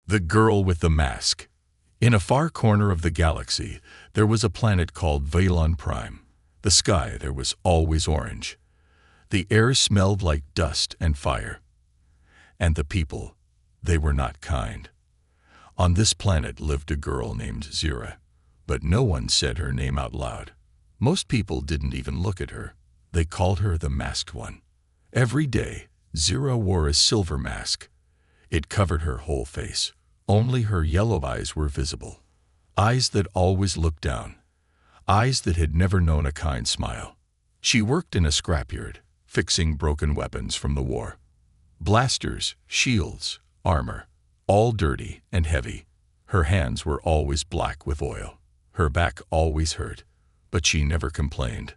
The Girl with the Mask. In a far corner of the galaxy, there was a planet called Valon Prime. The sky there was always orange. The air smelled like dust and fire. And the people, they were not kind. On this planet lived a girl named Zira, but no one said her name out loud. Most people didn't even look at her. They called her the Masked One. Every day, Zira wore a silver mask. It covered her whole face. Only her yellow eyes were visible. Eyes that always looked down. Eyes that had never known a kind smile. She worked in a scrapyard, fixing broken weapons from the war. Blasters, shields, armor, all dirty and heavy. Her hands were always black with oil. Her back always hurt, but she never complained.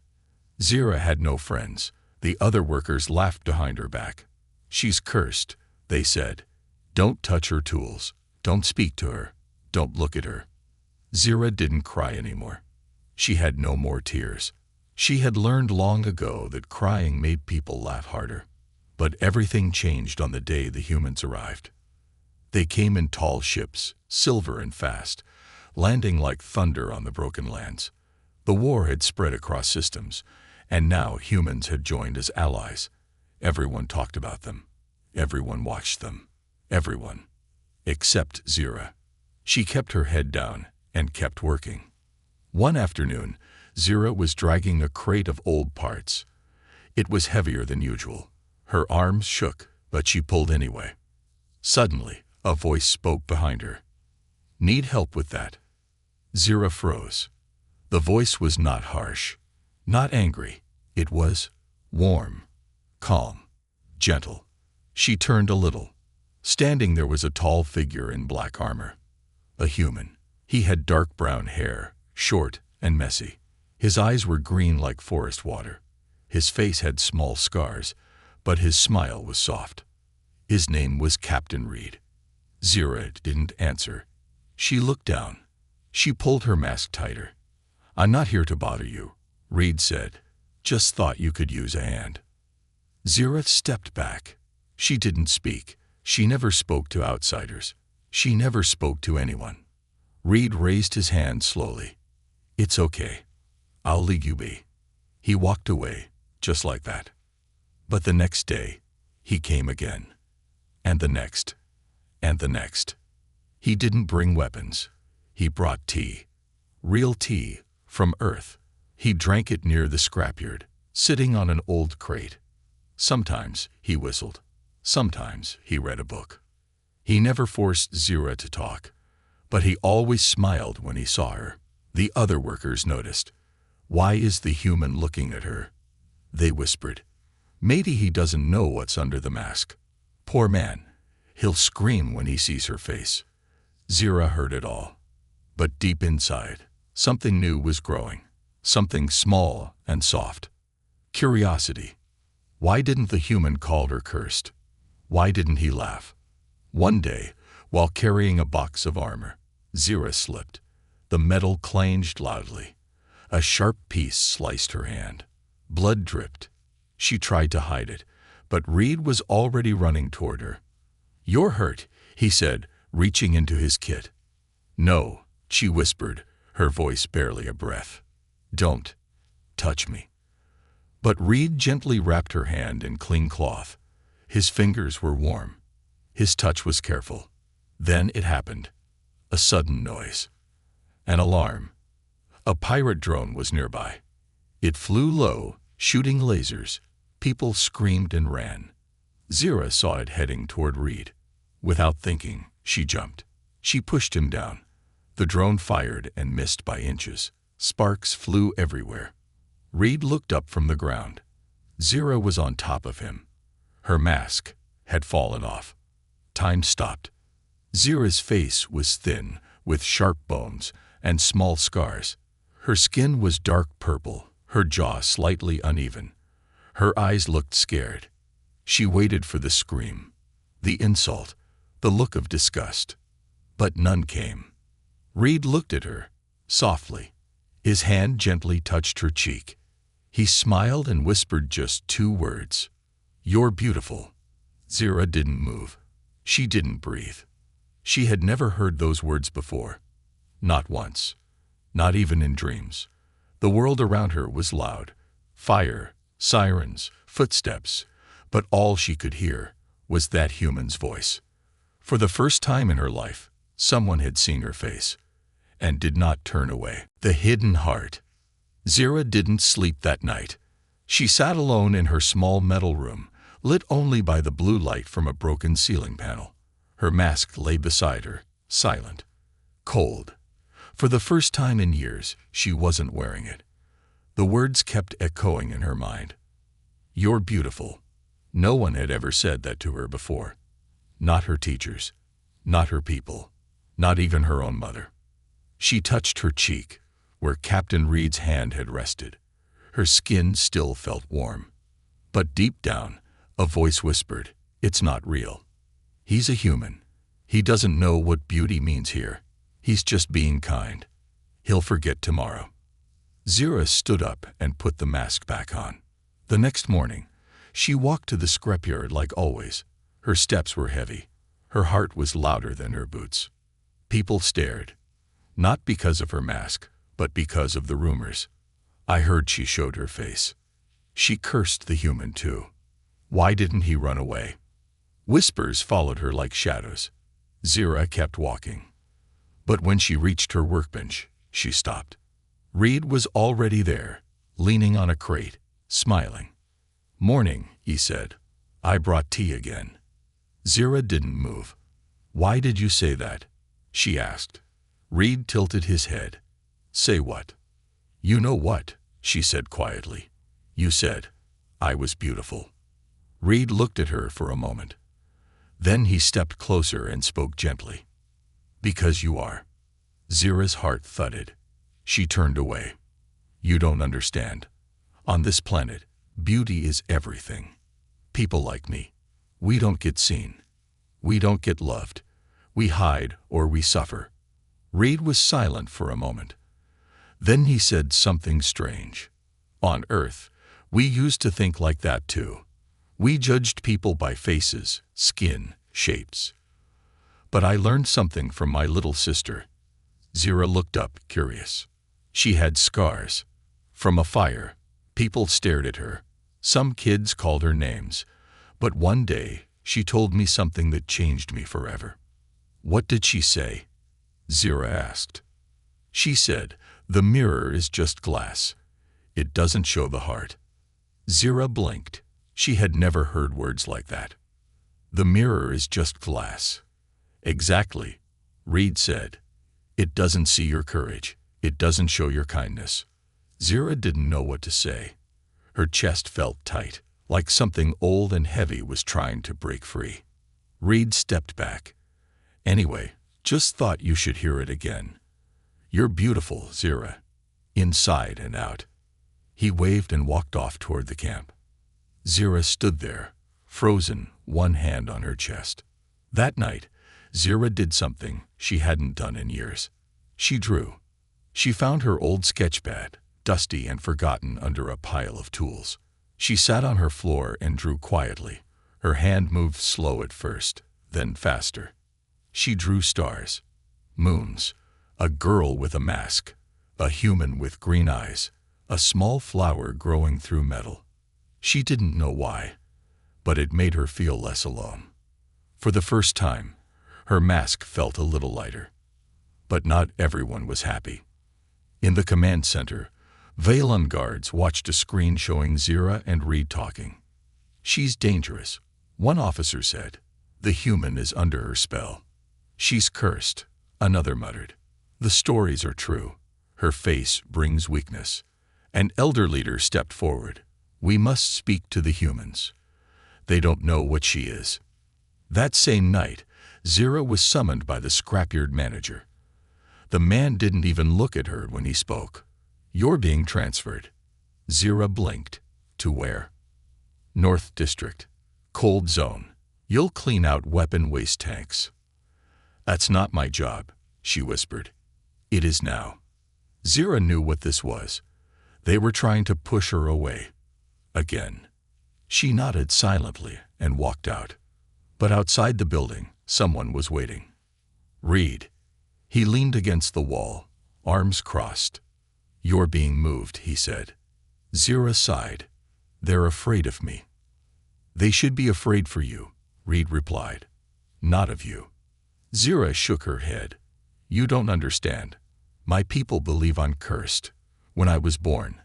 Zira had no friends. The other workers laughed behind her back. She's cursed, they said. Don't touch her tools. Don't speak to her. Don't look at her. Zira didn't cry anymore. She had no more tears. She had learned long ago that crying made people laugh harder. But everything changed on the day the humans arrived. They came in tall ships, silver and fast, landing like thunder on the broken lands. The war had spread across systems, and now humans had joined as allies. Everyone talked about them. Everyone watched them. Everyone. Except Zira. She kept her head down and kept working. One afternoon, Zira was dragging a crate of old parts. It was heavier than usual. Her arms shook, but she pulled anyway. Suddenly, a voice spoke behind her. Need help with that? Zira froze. The voice was not harsh, not angry. It was warm, calm, gentle. She turned a little. Standing there was a tall figure in black armor. A human. He had dark brown hair, short and messy. His eyes were green like forest water. His face had small scars, but his smile was soft. His name was Captain Reed. Zira didn't answer. She looked down. She pulled her mask tighter. I'm not here to bother you, Reed said. Just thought you could use a hand. Zira stepped back. She didn't speak. She never spoke to outsiders. She never spoke to anyone. Reed raised his hand slowly. It's okay. I'll leave you be. He walked away, just like that. But the next day, he came again. And the next. And the next. He didn't bring weapons. He brought tea. Real tea, from Earth. He drank it near the scrapyard, sitting on an old crate. Sometimes he whistled. Sometimes he read a book. He never forced Zira to talk, but he always smiled when he saw her. The other workers noticed. Why is the human looking at her? They whispered. Maybe he doesn't know what's under the mask. Poor man. He'll scream when he sees her face. Zira heard it all. But deep inside, something new was growing. Something small and soft. Curiosity. Why didn't the human call her cursed? Why didn't he laugh? One day, while carrying a box of armor, Zira slipped. The metal clanged loudly. A sharp piece sliced her hand. Blood dripped. She tried to hide it, but Reed was already running toward her. You're hurt, he said, reaching into his kit. No, she whispered, her voice barely a breath. Don't touch me. But Reed gently wrapped her hand in clean cloth. His fingers were warm. His touch was careful. Then it happened. A sudden noise. An alarm. A pirate drone was nearby. It flew low, shooting lasers. People screamed and ran. Zira saw it heading toward Reed. Without thinking, she jumped. She pushed him down. The drone fired and missed by inches. Sparks flew everywhere. Reed looked up from the ground. Zira was on top of him. Her mask had fallen off. Time stopped. Zira's face was thin, with sharp bones and small scars. Her skin was dark purple, her jaw slightly uneven. Her eyes looked scared. She waited for the scream, the insult, the look of disgust. But none came. Reed looked at her, softly. His hand gently touched her cheek. He smiled and whispered just 2 words. You're beautiful. Zira didn't move. She didn't breathe. She had never heard those words before. Not once. Not even in dreams. The world around her was loud. Fire, sirens, footsteps. But all she could hear was that human's voice. For the first time in her life, someone had seen her face and did not turn away. The hidden heart. Zira didn't sleep that night. She sat alone in her small metal room, lit only by the blue light from a broken ceiling panel. Her mask lay beside her, silent, cold. For the first time in years, she wasn't wearing it. The words kept echoing in her mind. "You're beautiful." No one had ever said that to her before. Not her teachers, not her people, not even her own mother. She touched her cheek, where Captain Reed's hand had rested. Her skin still felt warm. But deep down, a voice whispered, "It's not real. He's a human. He doesn't know what beauty means here. He's just being kind. He'll forget tomorrow." Zira stood up and put the mask back on. The next morning, she walked to the scrapyard like always. Her steps were heavy. Her heart was louder than her boots. People stared, not because of her mask, but because of the rumors. I heard she showed her face. She cursed the human too. Why didn't he run away? Whispers followed her like shadows. Zira kept walking. But when she reached her workbench, she stopped. Reed was already there, leaning on a crate, smiling. "Morning," he said. "I brought tea again." Zira didn't move. "Why did you say that?" she asked. Reed tilted his head. "Say what?" "You know what," she said quietly. "You said I was beautiful." Reed looked at her for a moment. Then he stepped closer and spoke gently. "Because you are." Zira's heart thudded. She turned away. "You don't understand. On this planet, beauty is everything. People like me, we don't get seen. We don't get loved. We hide or we suffer." Reed was silent for a moment. Then he said something strange. "On Earth, we used to think like that too. We judged people by faces, skin, shapes. But I learned something from my little sister." Zira looked up, curious. She had scars. From a fire, people stared at her. Some kids called her names. But one day, she told me something that changed me forever. "What did she say?" Zira asked. "She said, the mirror is just glass. It doesn't show the heart." Zira blinked. She had never heard words like that. "The mirror is just glass." "Exactly," Reed said. "It doesn't see your courage. It doesn't show your kindness." Zira didn't know what to say. Her chest felt tight, like something old and heavy was trying to break free. Reed stepped back. "Anyway, just thought you should hear it again. You're beautiful, Zira, inside and out." He waved and walked off toward the camp. Zira stood there, frozen, one hand on her chest. That night, Zira did something she hadn't done in years. She drew. She found her old sketchpad, dusty and forgotten under a pile of tools. She sat on her floor and drew quietly. Her hand moved slow at first, then faster. She drew stars, moons, a girl with a mask, a human with green eyes, a small flower growing through metal. She didn't know why, but it made her feel less alone. For the first time, her mask felt a little lighter. But not everyone was happy. In the command center, Valen guards watched a screen showing Zira and Reed talking. "She's dangerous," one officer said. "The human is under her spell." "She's cursed," another muttered. "The stories are true. Her face brings weakness." An elder leader stepped forward. "We must speak to the humans. They don't know what she is." That same night, Zira was summoned by the scrapyard manager. The man didn't even look at her when he spoke. "You're being transferred." Zira blinked. "To where?" "North District. Cold Zone. You'll clean out weapon waste tanks." "That's not my job," she whispered. "It is now." Zira knew what this was. They were trying to push her away. Again. She nodded silently and walked out. But outside the building, someone was waiting. Read. He leaned against the wall, arms crossed. You're being moved, he said. Zira sighed. They're afraid of me. They should be afraid for you, Reed replied. Not of you. Zira shook her head. You don't understand. My people believe I'm cursed. When I was born,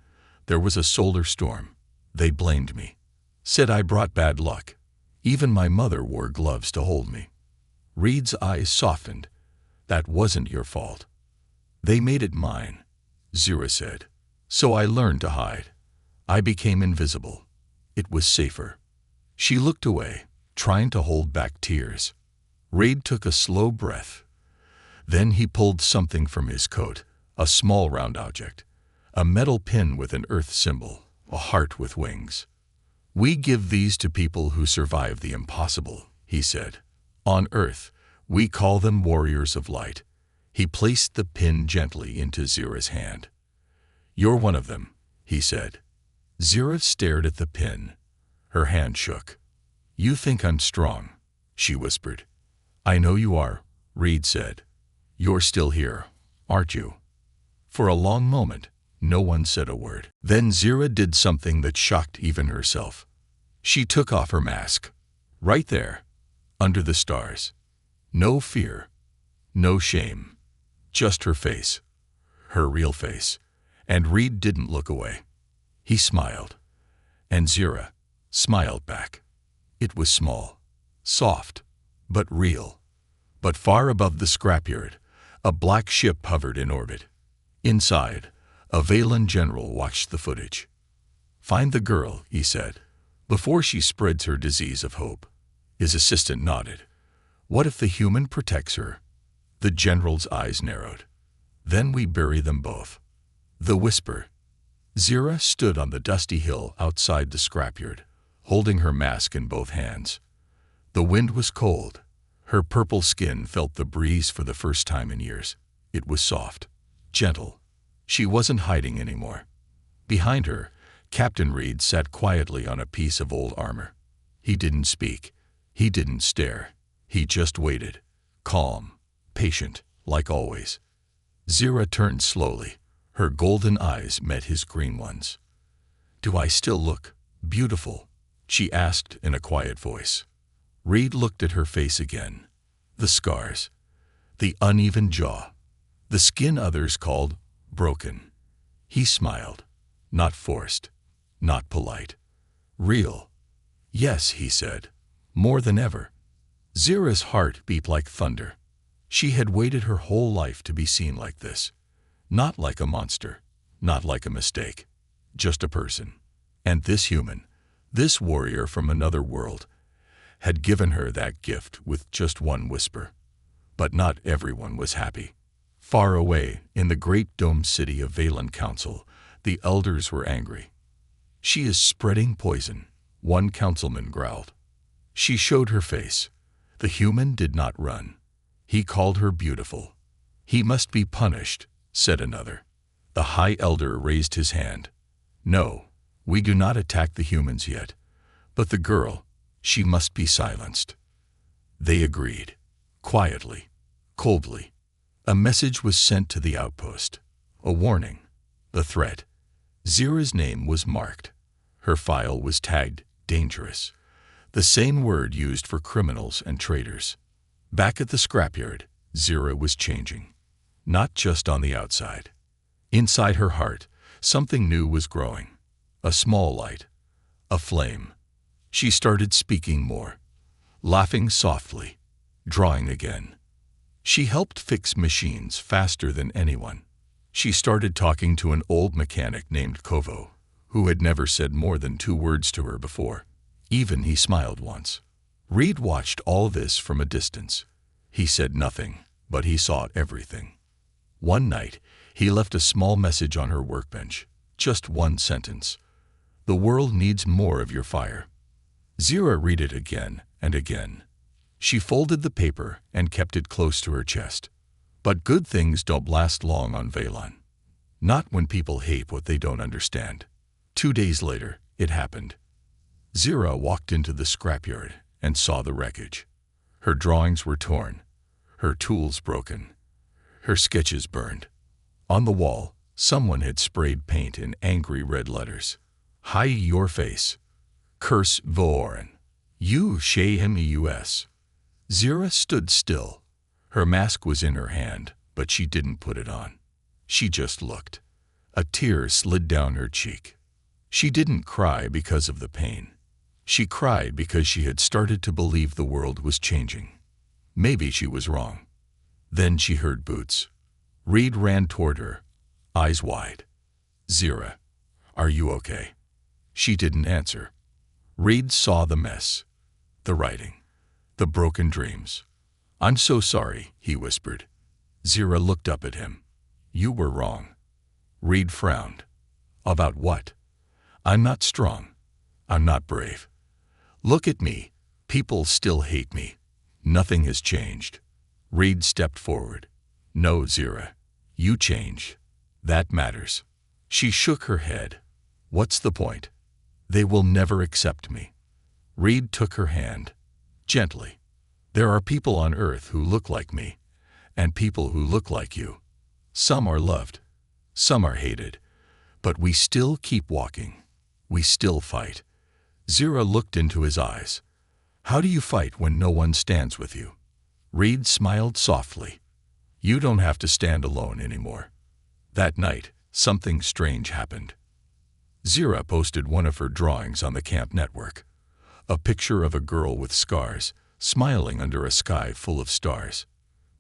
there was a solar storm. They blamed me. Said I brought bad luck. Even my mother wore gloves to hold me. Reed's eyes softened. That wasn't your fault. They made it mine, Zira said. So I learned to hide. I became invisible. It was safer. She looked away, trying to hold back tears. Reed took a slow breath. Then he pulled something from his coat, a small round object, a metal pin with an earth symbol, a heart with wings. We give these to people who survive the impossible, he said. On Earth, we call them warriors of light. He placed the pin gently into Zira's hand. You're one of them, he said. Zira stared at the pin. Her hand shook. You think I'm strong, she whispered. I know you are, Reed said. You're still here, aren't you? For a long moment, no one said a word. Then Zira did something that shocked even herself. She took off her mask. Right there, under the stars. No fear, no shame, just her face, her real face. And Reed didn't look away. He smiled. And Zira smiled back. It was small, soft, but real. But far above the scrapyard, a black ship hovered in orbit. Inside, a Valen general watched the footage. Find the girl, he said, before she spreads her disease of hope. His assistant nodded. What if the human protects her? The general's eyes narrowed. Then we bury them both. The whisper. Zira stood on the dusty hill outside the scrapyard, holding her mask in both hands. The wind was cold. Her purple skin felt the breeze for the first time in years. It was soft, gentle. She wasn't hiding anymore. Behind her, Captain Reed sat quietly on a piece of old armor. He didn't speak. He didn't stare. He just waited, calm, patient, like always. Zira turned slowly. Her golden eyes met his green ones. Do I still look beautiful? She asked in a quiet voice. Reed looked at her face again. The scars, the uneven jaw, the skin others called broken. He smiled, not forced, not polite. Real. Yes, he said, more than ever. Zira's heart beat like thunder. She had waited her whole life to be seen like this. Not like a monster, not like a mistake, just a person. And this human, this warrior from another world, had given her that gift with just one whisper. But not everyone was happy. Far away, in the great domed city of Valen Council, the elders were angry. She is spreading poison, one councilman growled. She showed her face. The human did not run. He called her beautiful. He must be punished, said another. The High Elder raised his hand. No, we do not attack the humans yet. But the girl, she must be silenced. They agreed, quietly, coldly. A message was sent to the outpost. A warning, a threat. Zira's name was marked. Her file was tagged dangerous. The same word used for criminals and traitors. Back at the scrapyard, Zira was changing. Not just on the outside. Inside her heart, something new was growing. A small light. A flame. She started speaking more. Laughing softly. Drawing again. She helped fix machines faster than anyone. She started talking to an old mechanic named Kovo, who had never said more than 2 words to her before. Even he smiled once. Reed watched all this from a distance. He said nothing, but he saw everything. One night, he left a small message on her workbench. Just one sentence. The world needs more of your fire. Zira read it again and again. She folded the paper and kept it close to her chest. But good things don't last long on Valen. Not when people hate what they don't understand. 2 days later, it happened. Zira walked into the scrapyard and saw the wreckage. Her drawings were torn. her tools broken, her sketches burned. On the wall, someone had sprayed paint in angry red letters. Hide your face. Curse Voren. You shame him us. Zira stood still. Her mask was in her hand, but she didn't put it on. She just looked. A tear slid down her cheek. She didn't cry because of the pain. She cried because she had started to believe the world was changing. Maybe she was wrong. Then she heard boots. Reed ran toward her, eyes wide. Zira, are you okay? She didn't answer. Reed saw the mess, the writing, the broken dreams. I'm so sorry, he whispered. Zira looked up at him. You were wrong. Reed frowned. About what? I'm not strong. I'm not brave. Look at me. People still hate me. Nothing has changed. Reed stepped forward. No, Zira. You changed. That matters. She shook her head. What's the point? They will never accept me. Reed took her hand. Gently. There are people on earth who look like me, and people who look like you. Some are loved. Some are hated. But we still keep walking. We still fight. Zira looked into his eyes. How do you fight when no one stands with you? Reed smiled softly. You don't have to stand alone anymore. That night, something strange happened. Zira posted one of her drawings on the camp network. A picture of a girl with scars, smiling under a sky full of stars.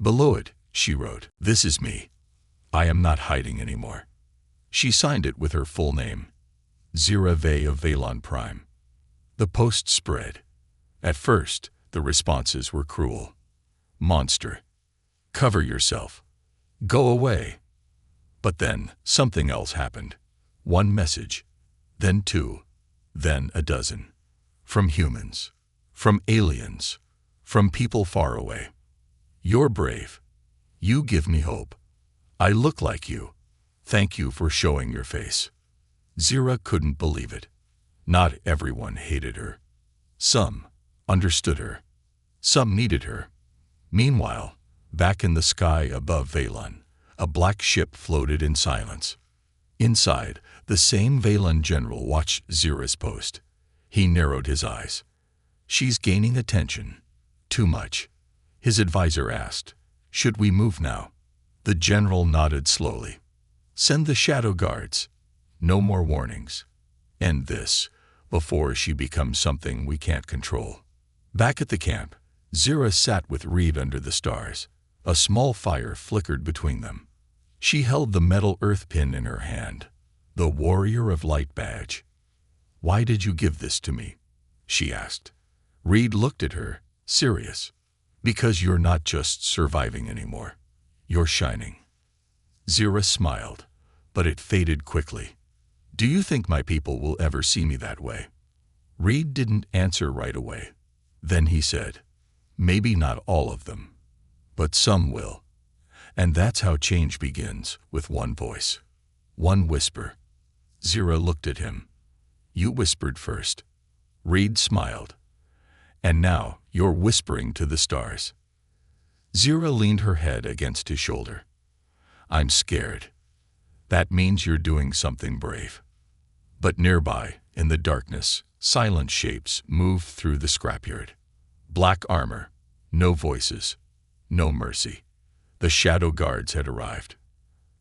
Below it, she wrote, "This is me. I am not hiding anymore." She signed it with her full name, Zira Vey of Valon Prime. The post spread. At first, the responses were cruel. Monster. Cover yourself. Go away. But then, something else happened. One message, then two, then a dozen. From humans, from aliens, from people far away. You're brave. You give me hope. I look like you. Thank you for showing your face. Zira couldn't believe it. Not everyone hated her. Some understood her. Some needed her. Meanwhile, back in the sky above Valon, a black ship floated in silence. Inside, the same Valon general watched Zira's post. He narrowed his eyes. She's gaining attention. Too much. His advisor asked, "Should we move now?" The general nodded slowly. "Send the shadow guards. No more warnings. End this, before she becomes something we can't control." Back at the camp, Zira sat with Reed under the stars. A small fire flickered between them. She held the metal earth pin in her hand, the Warrior of Light badge. "Why did you give this to me?" she asked. Reed looked at her, serious. "Because you're not just surviving anymore. You're shining." Zira smiled, but it faded quickly. "Do you think my people will ever see me that way?" Reed didn't answer right away. Then he said, "Maybe not all of them, but some will." And that's how change begins, with one voice, one whisper. Zira looked at him. "You whispered first." Reed smiled. "And now you're whispering to the stars." Zira leaned her head against his shoulder. "I'm scared. That means you're doing something brave." But nearby, in the darkness, silent shapes moved through the scrapyard. Black armor, no voices, no mercy. The shadow guards had arrived.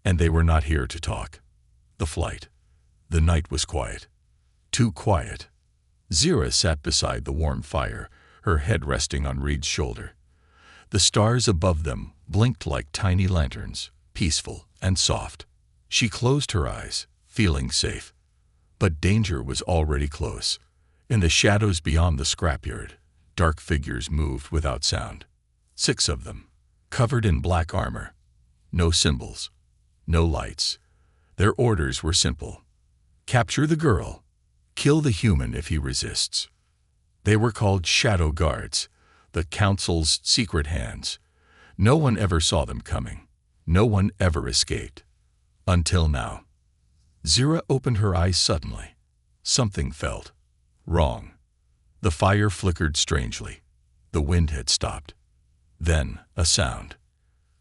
And they were not here to talk. The flight. The night was quiet. Too quiet. Zira sat beside the warm fire, her head resting on Reed's shoulder. The stars above them blinked like tiny lanterns, peaceful and soft. She closed her eyes, feeling safe. But danger was already close. In the shadows beyond the scrapyard, dark figures moved without sound. 6 of them, covered in black armor. No symbols, no lights. Their orders were simple. Capture the girl. Kill the human if he resists. They were called Shadow Guards, the Council's secret hands. No one ever saw them coming. No one ever escaped. Until now. Zira opened her eyes suddenly. Something felt wrong. The fire flickered strangely. The wind had stopped. Then a sound.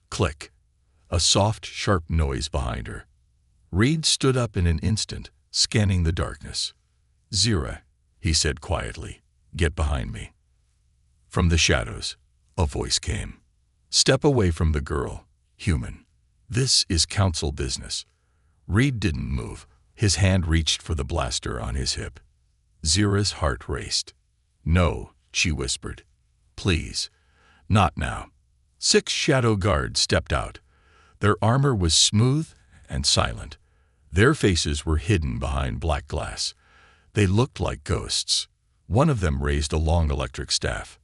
Click. A soft, sharp noise behind her. Reed stood up in an instant, scanning the darkness. "Zira," he said quietly, "get behind me." From the shadows, a voice came. "Step away from the girl, human. This is council business." Reed didn't move. His hand reached for the blaster on his hip. Zira's heart raced. "No," she whispered. "Please. Not now." 6 shadow guards stepped out. Their armor was smooth and silent. Their faces were hidden behind black glass. They looked like ghosts. One of them raised a long electric staff.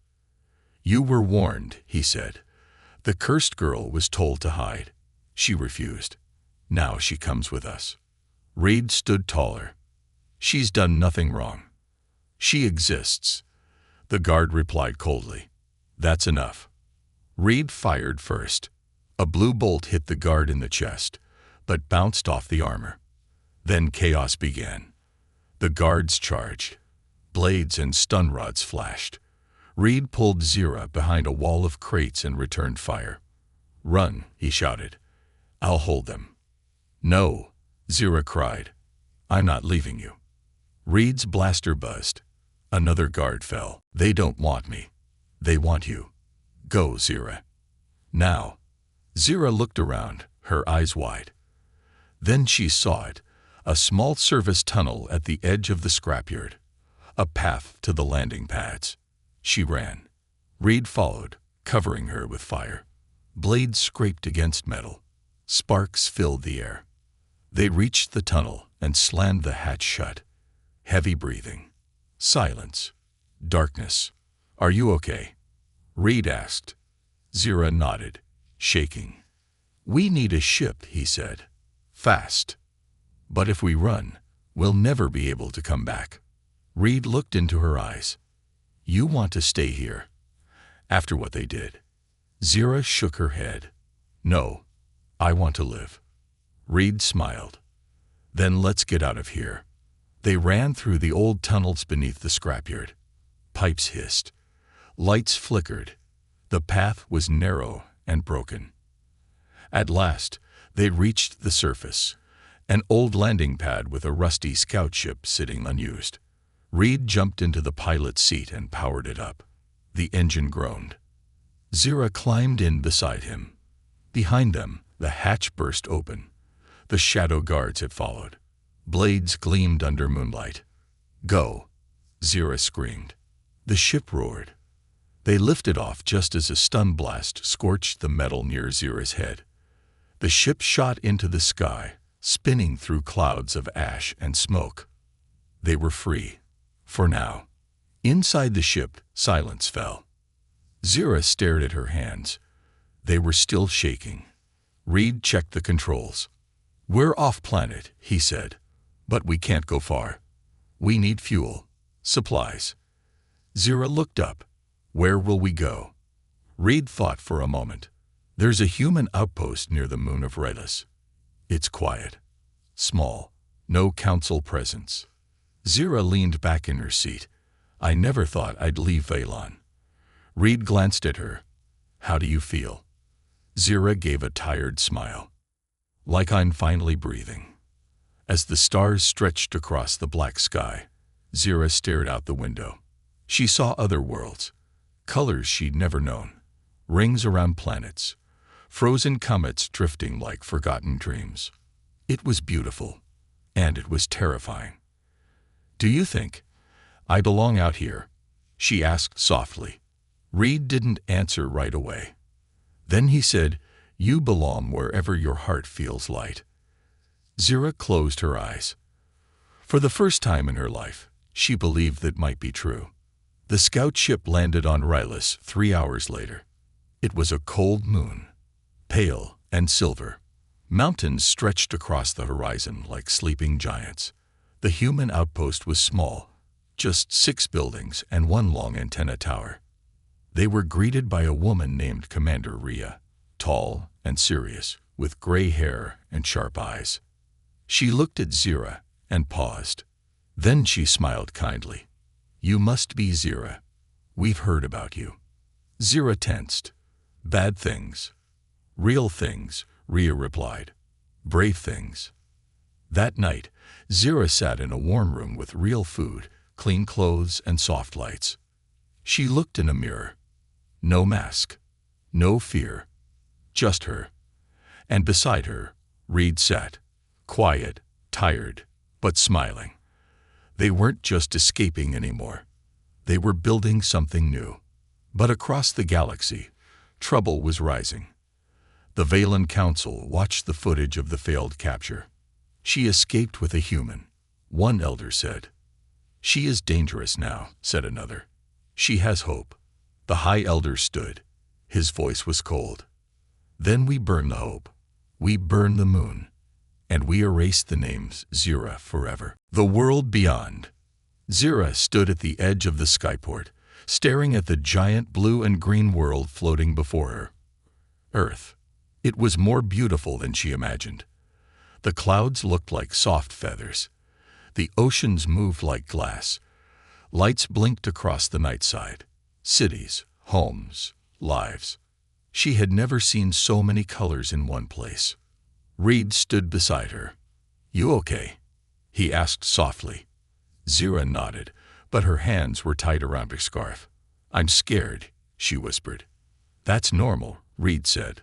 "You were warned," he said. "The cursed girl was told to hide. She refused. Now she comes with us." Reed stood taller. "She's done nothing wrong. She exists." The guard replied coldly. "That's enough." Reed fired first. A blue bolt hit the guard in the chest, but bounced off the armor. Then chaos began. The guards charged. Blades and stun rods flashed. Reed pulled Zira behind a wall of crates and returned fire. "Run," he shouted. "I'll hold them." "No," Zira cried. "I'm not leaving you." Reed's blaster buzzed. Another guard fell. "They don't want me. They want you. Go, Zira. Now." Zira looked around, her eyes wide. Then she saw it, a small service tunnel at the edge of the scrapyard, a path to the landing pads. She ran. Reed followed, covering her with fire. Blades scraped against metal. Sparks filled the air. They reached the tunnel and slammed the hatch shut. Heavy breathing. Silence. Darkness. "Are you okay?" Reed asked. Zira nodded, shaking. "We need a ship," he said. "Fast. But if we run, we'll never be able to come back." Reed looked into her eyes. "You want to stay here, after what they did?" Zira shook her head. "No, I want to live." Reed smiled. "Then let's get out of here." They ran through the old tunnels beneath the scrapyard. Pipes hissed. Lights flickered. The path was narrow and broken. At last, they reached the surface, an old landing pad with a rusty scout ship sitting unused. Reed jumped into the pilot's seat and powered it up. The engine groaned. Zira climbed in beside him. Behind them, the hatch burst open. The shadow guards had followed. Blades gleamed under moonlight. "Go!" Zira screamed. The ship roared. They lifted off just as a stun blast scorched the metal near Zira's head. The ship shot into the sky, spinning through clouds of ash and smoke. They were free. For now. Inside the ship, silence fell. Zira stared at her hands. They were still shaking. Reed checked the controls. "We're off-planet," he said. "But we can't go far. We need fuel. Supplies." Zira looked up. "Where will we go?" Reed thought for a moment. "There's a human outpost near the moon of Hideous. It's quiet. Small. No council presence." Zira leaned back in her seat. "I never thought I'd leave Valon." Reed glanced at her. "How do you feel?" Zira gave a tired smile. "Like I'm finally breathing." As the stars stretched across the black sky, Zira stared out the window. She saw other worlds, colors she'd never known, rings around planets, frozen comets drifting like forgotten dreams. It was beautiful, and it was terrifying. "Do you think I belong out here?" she asked softly. Reed didn't answer right away. Then he said, "You belong wherever your heart feels light." Zira closed her eyes. For the first time in her life, she believed that might be true. The scout ship landed on Hideous 3 hours later. It was a cold moon, pale and silver. Mountains stretched across the horizon like sleeping giants. The human outpost was small, just 6 buildings and 1 long antenna tower. They were greeted by a woman named Commander Rhea, tall and serious, with gray hair and sharp eyes. She looked at Zira and paused. Then she smiled kindly. "You must be Zira. We've heard about you." Zira tensed. Bad things. Real things, Rhea replied. Brave things. That night, Zira sat in a warm room with real food, clean clothes, and soft lights. She looked in a mirror. No mask. No fear. Just her. And beside her, Reed sat. Quiet, tired, but smiling. They weren't just escaping anymore. They were building something new. But across the galaxy, trouble was rising. The Valen Council watched the footage of the failed capture. She escaped with a human, one elder said. She is dangerous now, said another. She has hope. The High Elder stood. His voice was cold. Then we burn the hope. We burn the moon. And we erase the names Zira forever. The world beyond. Zira stood at the edge of the skyport, staring at the giant blue and green world floating before her. Earth. It was more beautiful than she imagined. The clouds looked like soft feathers. The oceans moved like glass. Lights blinked across the night side. Cities, homes, lives. She had never seen so many colors in one place. Reed stood beside her. You okay? He asked softly. Zira nodded, but her hands were tied around her scarf. I'm scared, she whispered. That's normal, Reed said.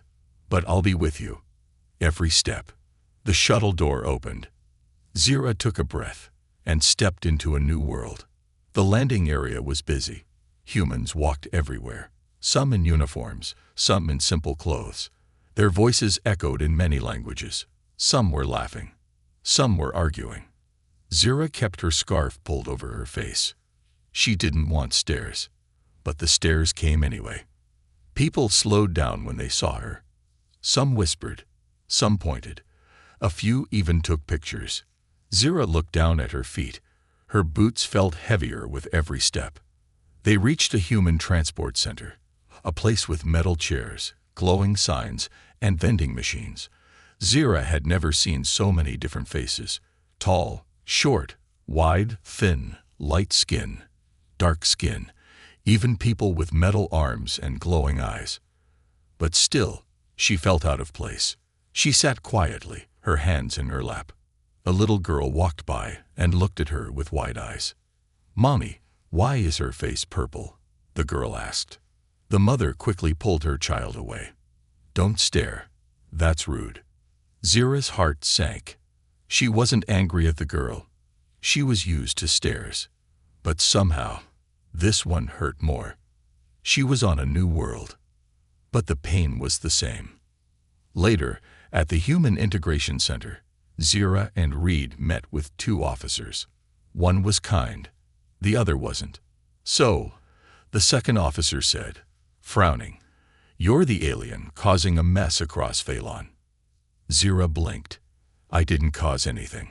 But I'll be with you. Every step. The shuttle door opened. Zira took a breath and stepped into a new world. The landing area was busy. Humans walked everywhere, some in uniforms, some in simple clothes. Their voices echoed in many languages. Some were laughing. Some were arguing. Zira kept her scarf pulled over her face. She didn't want stares, but the stares came anyway. People slowed down when they saw her. Some whispered, some pointed. A few even took pictures. Zira looked down at her feet. Her boots felt heavier with every step. They reached a human transport center, a place with metal chairs, glowing signs, and vending machines. Zira had never seen so many different faces. Tall, short, wide, thin, light skin, dark skin, even people with metal arms and glowing eyes. But still, she felt out of place. She sat quietly, her hands in her lap. A little girl walked by and looked at her with wide eyes. Mommy, why is her face purple? The girl asked. The mother quickly pulled her child away. Don't stare. That's rude. Zira's heart sank. She wasn't angry at the girl. She was used to stares. But somehow, this one hurt more. She was on a new world. But the pain was the same. Later, at the Human Integration Center, Zira and Reed met with two officers. One was kind. The other wasn't. So, the second officer said, frowning, You're the alien causing a mess across Phalon. Zira blinked. I didn't cause anything.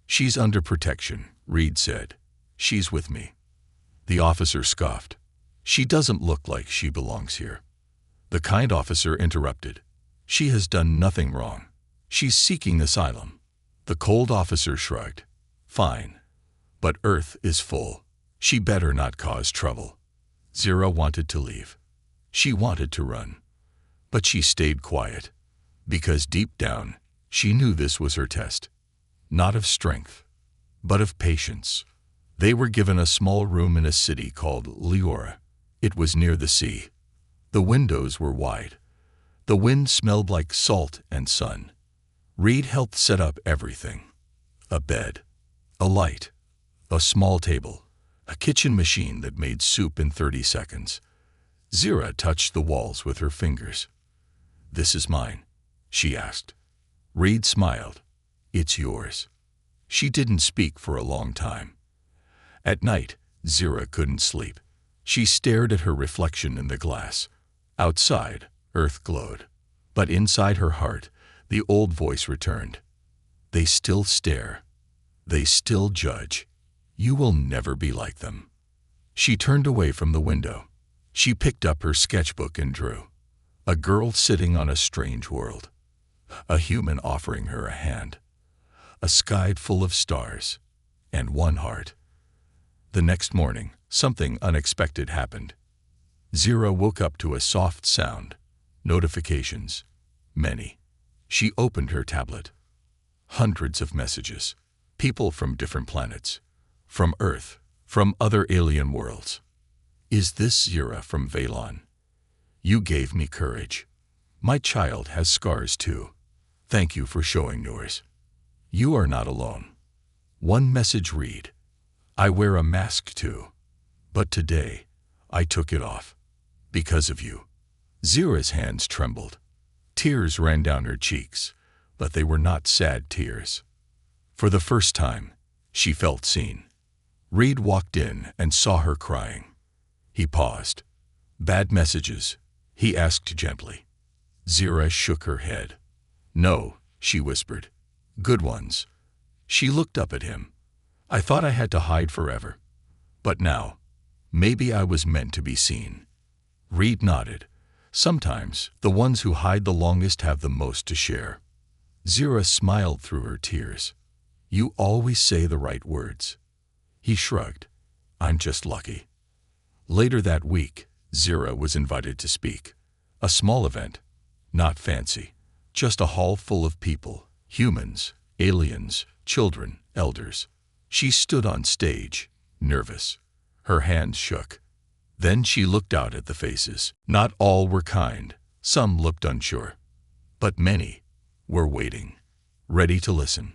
She's under protection, Reed said. She's with me. The officer scoffed. She doesn't look like she belongs here. The kind officer interrupted. She has done nothing wrong. She's seeking asylum. The cold officer shrugged. Fine. But Earth is full. She better not cause trouble. Zira wanted to leave. She wanted to run. But she stayed quiet. Because deep down, she knew this was her test. Not of strength, but of patience. They were given a small room in a city called Leora. It was near the sea. The windows were wide. The wind smelled like salt and sun. Reed helped set up everything. A bed, a light, a small table, a kitchen machine that made soup in 30 seconds. Zira touched the walls with her fingers. This is mine, she asked. Reed smiled. It's yours. She didn't speak for a long time. At night, Zira couldn't sleep. She stared at her reflection in the glass. Outside, Earth glowed. But inside her heart, the old voice returned. They still stare. They still judge. You will never be like them. She turned away from the window. She picked up her sketchbook and drew. A girl sitting on a strange world. A human offering her a hand. A sky full of stars. And one heart. The next morning, something unexpected happened. Zira woke up to a soft sound. Notifications. Many. She opened her tablet. Hundreds of messages. People from different planets. From Earth. From other alien worlds. Is this Zira from Valon? You gave me courage. My child has scars too. Thank you for showing yours. You are not alone. One message read, I wear a mask too. But today, I took it off. Because of you. Zira's hands trembled. Tears ran down her cheeks, but they were not sad tears. For the first time, she felt seen. Reed walked in and saw her crying. He paused. Bad messages, he asked gently. Zira shook her head. No, she whispered. Good ones. She looked up at him. I thought I had to hide forever. But now, maybe I was meant to be seen. Reed nodded. Sometimes, the ones who hide the longest have the most to share. Zira smiled through her tears. You always say the right words. He shrugged. I'm just lucky. Later that week, Zira was invited to speak. A small event. Not fancy. Just a hall full of people. Humans, aliens, children, elders. She stood on stage, nervous. Her hands shook. Then she looked out at the faces. Not all were kind. Some looked unsure. But many were waiting, ready to listen.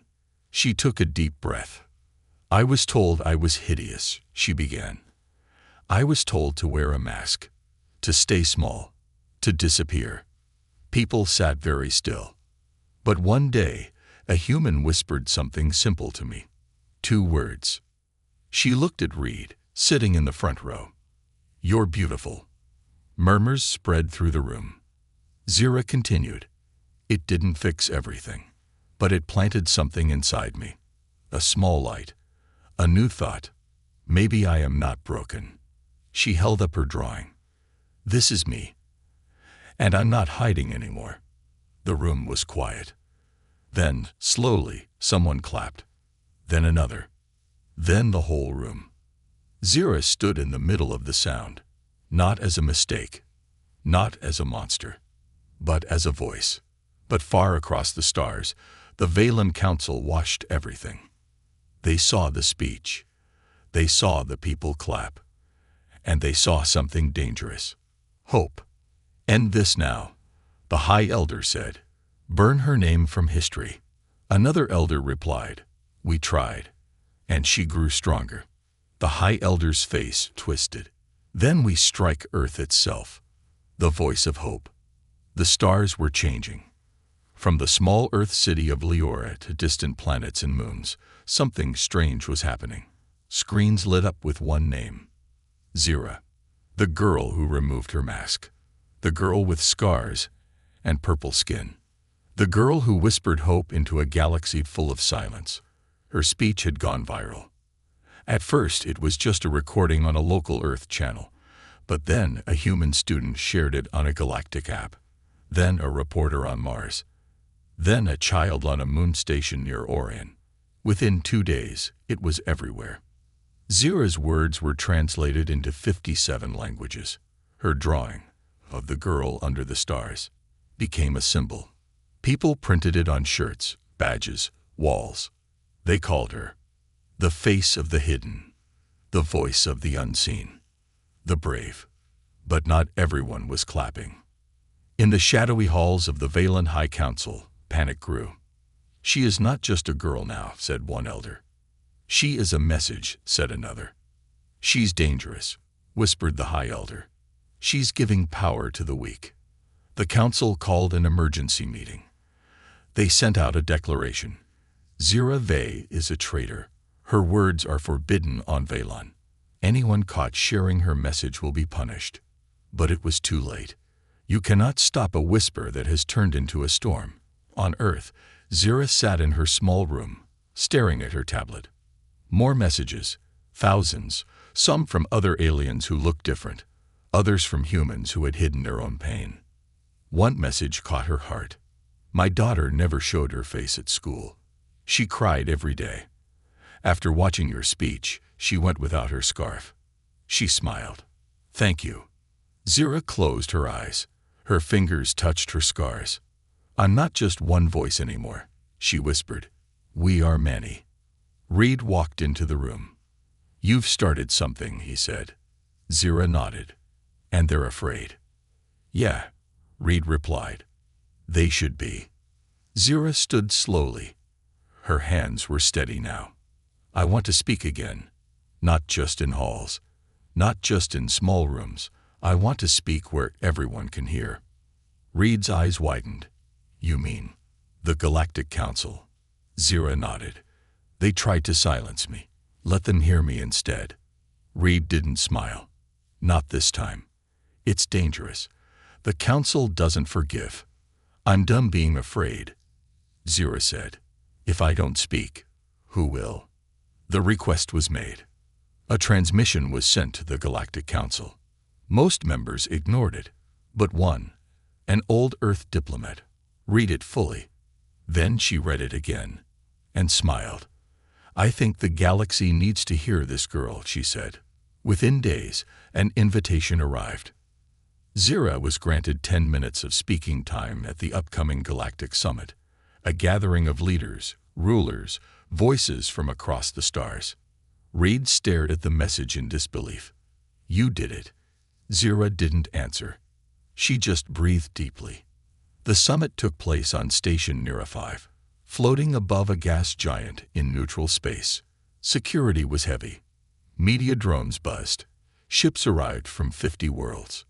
She took a deep breath. I was told I was hideous, she began. I was told to wear a mask, to stay small, to disappear. People sat very still. But one day, a human whispered something simple to me. 2 words. She looked at Reed, sitting in the front row. You're beautiful. Murmurs spread through the room. Zira continued. It didn't fix everything, but it planted something inside me. A small light. A new thought. Maybe I am not broken. She held up her drawing. This is me. And I'm not hiding anymore. The room was quiet. Then, slowly, someone clapped. Then another. Then the whole room. Zira stood in the middle of the sound. Not as a mistake. Not as a monster. But as a voice. But far across the stars, the Valon Council watched everything. They saw the speech. They saw the people clap. And they saw something dangerous. Hope. End this now, the High Elder said. Burn her name from history. Another elder replied. We tried. And she grew stronger. The High Elder's face twisted. Then we strike Earth itself. The voice of hope. The stars were changing. From the small Earth city of Leora to distant planets and moons, something strange was happening. Screens lit up with one name. Zira. The girl who removed her mask. The girl with scars and purple skin. The girl who whispered hope into a galaxy full of silence. Her speech had gone viral. At first, it was just a recording on a local Earth channel. But then a human student shared it on a galactic app. Then a reporter on Mars. Then a child on a moon station near Orion. Within 2 days, it was everywhere. Zira's words were translated into 57 languages. Her drawing of the girl under the stars became a symbol. People printed it on shirts, badges, walls. They called her the face of the hidden, the voice of the unseen, the brave. But not everyone was clapping. In the shadowy halls of the Valon High Council, panic grew. She is not just a girl now, said one elder. She is a message, said another. She's dangerous, whispered the High Elder. She's giving power to the weak. The council called an emergency meeting. They sent out a declaration. Zira Vey is a traitor. Her words are forbidden on Valon. Anyone caught sharing her message will be punished. But it was too late. You cannot stop a whisper that has turned into a storm. On Earth, Zira sat in her small room, staring at her tablet. More messages, thousands, some from other aliens who looked different, others from humans who had hidden their own pain. One message caught her heart. My daughter never showed her face at school. She cried every day. After watching your speech, she went without her scarf. She smiled. Thank you. Zira closed her eyes. Her fingers touched her scars. "I'm not just one voice anymore," she whispered. "We are many." Reed walked into the room. "You've started something," he said. Zira nodded. "And they're afraid." "Yeah," Reed replied. "They should be." Zira stood slowly. Her hands were steady now. "I want to speak again. Not just in halls. Not just in small rooms. I want to speak where everyone can hear." Reed's eyes widened. "You mean the Galactic Council?" Zira nodded. "They tried to silence me. Let them hear me instead." Reed didn't smile. "Not this time. It's dangerous. The Council doesn't forgive." "I'm done being afraid," Zira said. "If I don't speak, who will?" The request was made. A transmission was sent to the Galactic Council. Most members ignored it, but one, an old Earth diplomat, read it fully. Then she read it again and smiled. "I think the galaxy needs to hear this girl," she said. Within days, an invitation arrived. Zira was granted 10 minutes of speaking time at the upcoming Galactic Summit, a gathering of leaders, rulers, voices from across the stars. Reed stared at the message in disbelief. "You did it." Zira didn't answer. She just breathed deeply. The summit took place on Station Nira 5, floating above a gas giant in neutral space. Security was heavy. Media drones buzzed. Ships arrived from 50 worlds.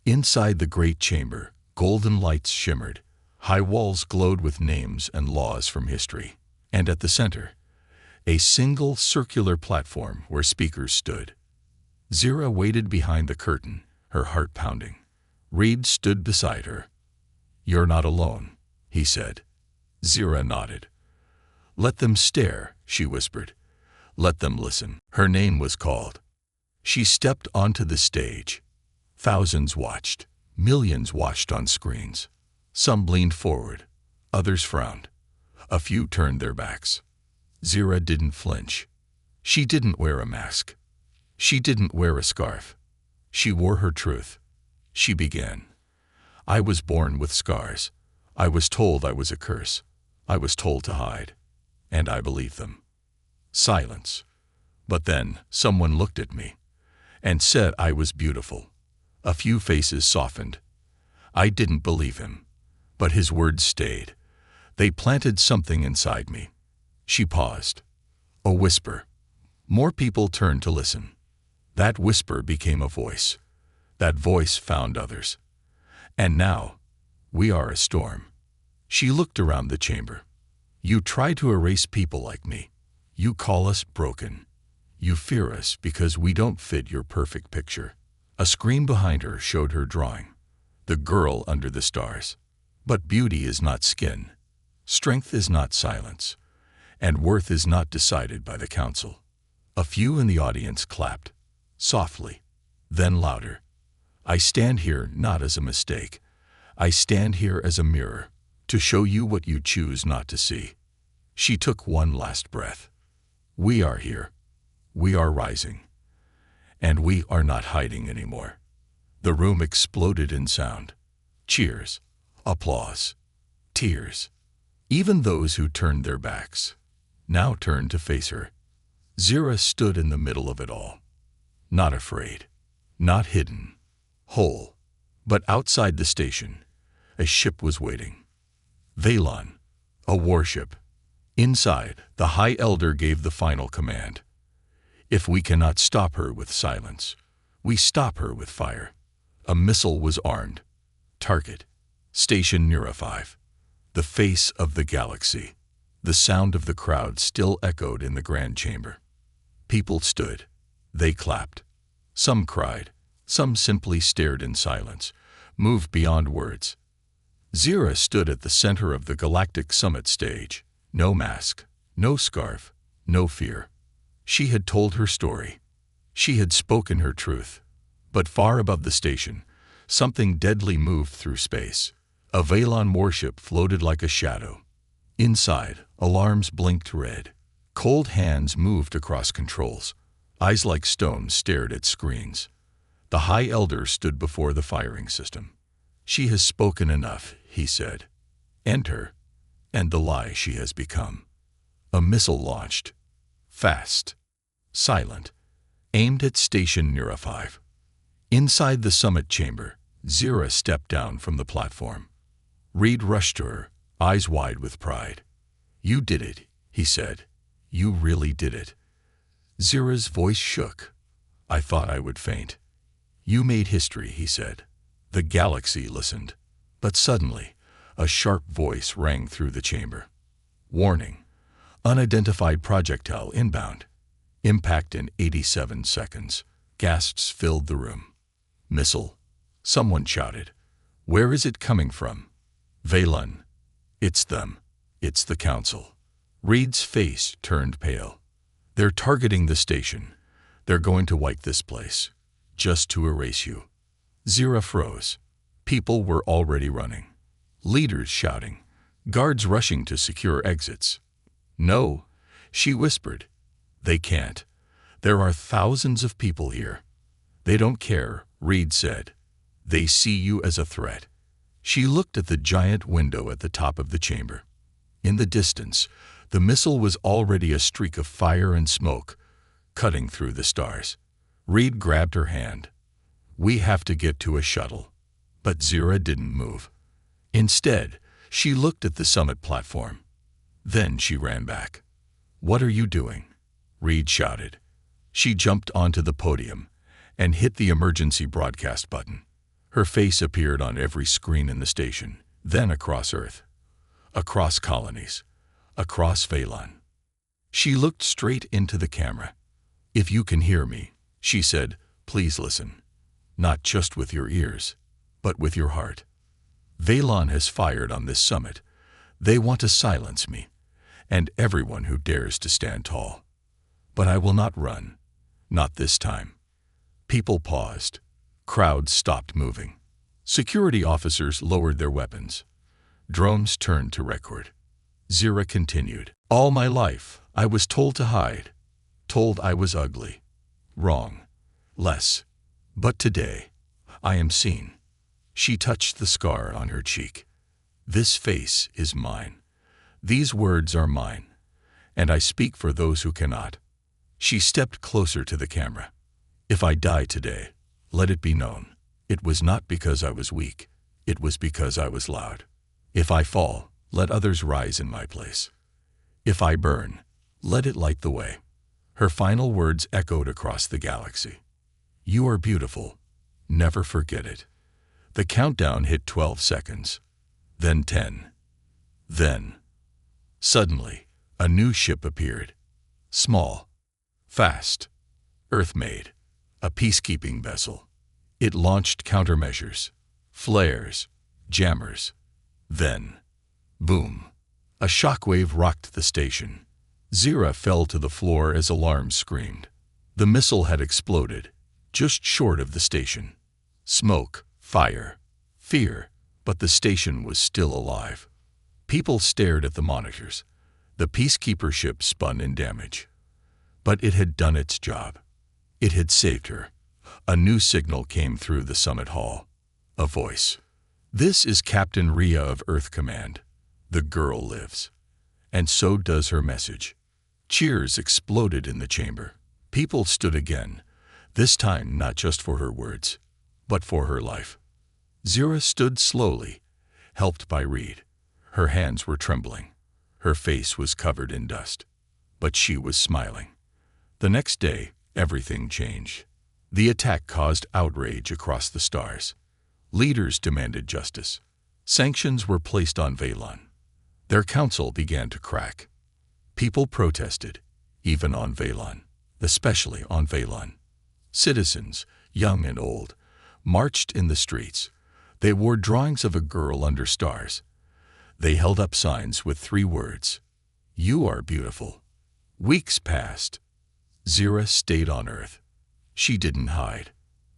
Inside the great chamber, golden lights shimmered. High walls glowed with names and laws from history. And at the center, a single circular platform where speakers stood. Zira waited behind the curtain, her heart pounding. Reed stood beside her. "You're not alone," he said. Zira nodded. "Let them stare," she whispered. "Let them listen." Her name was called. She stepped onto the stage. Thousands watched. Millions watched on screens. Some leaned forward. Others frowned. A few turned their backs. Zira didn't flinch. She didn't wear a mask. She didn't wear a scarf. She wore her truth. She began. "I was born with scars. I was told I was a curse. I was told to hide. And I believed them." Silence. But then someone looked at me and said I was beautiful. A few faces softened. I didn't believe him, but his words stayed. They planted something inside me. She paused. A whisper. More people turned to listen. That whisper became a voice. That voice found others. And now, we are a storm. She looked around the chamber. "You try to erase people like me. You call us broken. You fear us because we don't fit your perfect picture." A screen behind her showed her drawing. The girl under the stars. But beauty is not skin. Strength is not silence. And worth is not decided by the council. A few in the audience clapped. Softly. Then louder. "I stand here not as a mistake. I stand here as a mirror, to show you what you choose not to see." She took one last breath. "We are here. We are rising. And we are not hiding anymore." The room exploded in sound. Cheers. Applause. Tears. Even those who turned their backs now turned to face her. Zira stood in the middle of it all. Not afraid. Not hidden. Whole. But outside the station, a ship was waiting. Valon. A warship. Inside, the High Elder gave the final command. "If we cannot stop her with silence, we stop her with fire." A missile was armed. Target. Station Nira 5. The face of the galaxy. The sound of the crowd still echoed in the grand chamber. People stood. They clapped. Some cried. Some simply stared in silence, moved beyond words. Zira stood at the center of the Galactic Summit stage. No mask, no scarf, no fear. She had told her story. She had spoken her truth. But far above the station, something deadly moved through space. A Valon warship floated like a shadow. Inside, alarms blinked red. Cold hands moved across controls. Eyes like stones stared at screens. The High Elder stood before the firing system. She has spoken enough, he said. Enter, and the lie she has become. A missile launched. Fast. Silent. Aimed at Station Nira 5. Inside the summit chamber, Zira stepped down from the platform. Reed rushed to her, eyes wide with pride. You did it, he said. You really did it. Zira's voice shook. I thought I would faint. You made history, he said. The galaxy listened. But suddenly, a sharp voice rang through the chamber. Warning. Unidentified projectile inbound. Impact in 87 seconds. Gasps filled the room. Missile. Someone shouted. Where is it coming from? Vaylon. It's them. It's the council. Reed's face turned pale. They're targeting the station. They're going to wipe this place. Just to erase you. Zira froze. People were already running. Leaders shouting. Guards rushing to secure exits. No, she whispered. They can't. There are thousands of people here. They don't care, Reed said. They see you as a threat. She looked at the giant window at the top of the chamber. In the distance, the missile was already a streak of fire and smoke, cutting through the stars. Reed grabbed her hand. We have to get to a shuttle. But Zira didn't move. Instead, she looked at the summit platform. Then she ran back. What are you doing? Reed shouted. She jumped onto the podium and hit the emergency broadcast button. Her face appeared on every screen in the station, then across Earth, across colonies, across Vaylon. She looked straight into the camera. If you can hear me, she said, please listen. Not just with your ears, but with your heart. Vaylon has fired on this summit. They want to silence me, and everyone who dares to stand tall. But I will not run. Not this time. People paused. Crowds stopped moving. Security officers lowered their weapons. Drones turned to record. Zira continued. All my life, I was told to hide. Told I was ugly. Wrong. Less. But today, I am seen. She touched the scar on her cheek. This face is mine. These words are mine. And I speak for those who cannot. She stepped closer to the camera. If I die today, let it be known. It was not because I was weak. It was because I was loud. If I fall, let others rise in my place. If I burn, let it light the way. Her final words echoed across the galaxy. You are beautiful. Never forget it. The countdown hit 12 seconds. Then 10. Then. Suddenly, a new ship appeared. Small. Fast. Earth-made. A peacekeeping vessel. It launched countermeasures. Flares. Jammers. Then. Boom. A shockwave rocked the station. Zira fell to the floor as alarms screamed. The missile had exploded, just short of the station. Smoke, fire, fear, but the station was still alive. People stared at the monitors. The peacekeeper ship spun in damage. But it had done its job. It had saved her. A new signal came through the summit hall. A voice. This is Captain Rhea of Earth Command. The girl lives. And so does her message. Cheers exploded in the chamber. People stood again, this time not just for her words, but for her life. Zira stood slowly, helped by Reed. Her hands were trembling. Her face was covered in dust. But she was smiling. The next day, everything changed. The attack caused outrage across the stars. Leaders demanded justice. Sanctions were placed on Vaylon. Their council began to crack. People protested, even on Vaylon, especially on Vaylon. Citizens, young and old, marched in the streets. They wore drawings of a girl under stars. They held up signs with 3 words. You are beautiful. Weeks passed. Zira stayed on Earth. She didn't hide.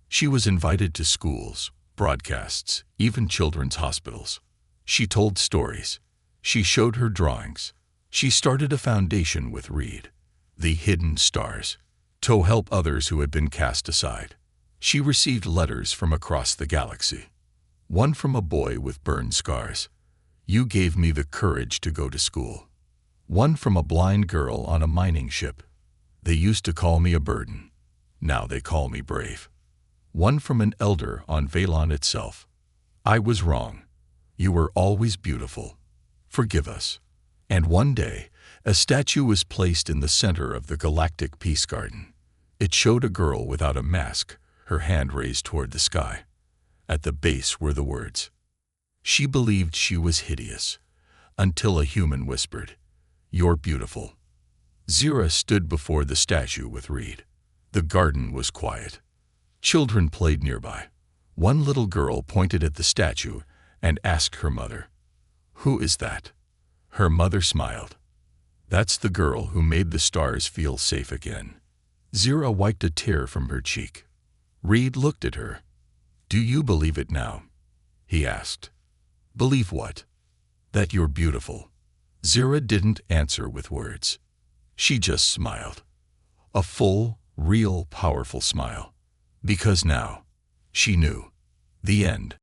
She was invited to schools, broadcasts, even children's hospitals. She told stories. She showed her drawings. She started a foundation with Reed, the Hidden Stars, to help others who had been cast aside. She received letters from across the galaxy. One from a boy with burned scars. You gave me the courage to go to school. One from a blind girl on a mining ship. They used to call me a burden. Now they call me brave. One from an elder on Valon itself. I was wrong. You were always beautiful. Forgive us. And one day, a statue was placed in the center of the galactic peace garden. It showed a girl without a mask, her hand raised toward the sky. At the base were the words. She believed she was hideous, until a human whispered, "You're beautiful." Zira stood before the statue with Reed. The garden was quiet. Children played nearby. One little girl pointed at the statue and asked her mother, "Who is that?" Her mother smiled. "That's the girl who made the stars feel safe again." Zira wiped a tear from her cheek. Reed looked at her. "Do you believe it now?" he asked. "Believe what?" "That you're beautiful." Zira didn't answer with words. She just smiled. A full, real, powerful smile. Because now, she knew. The end.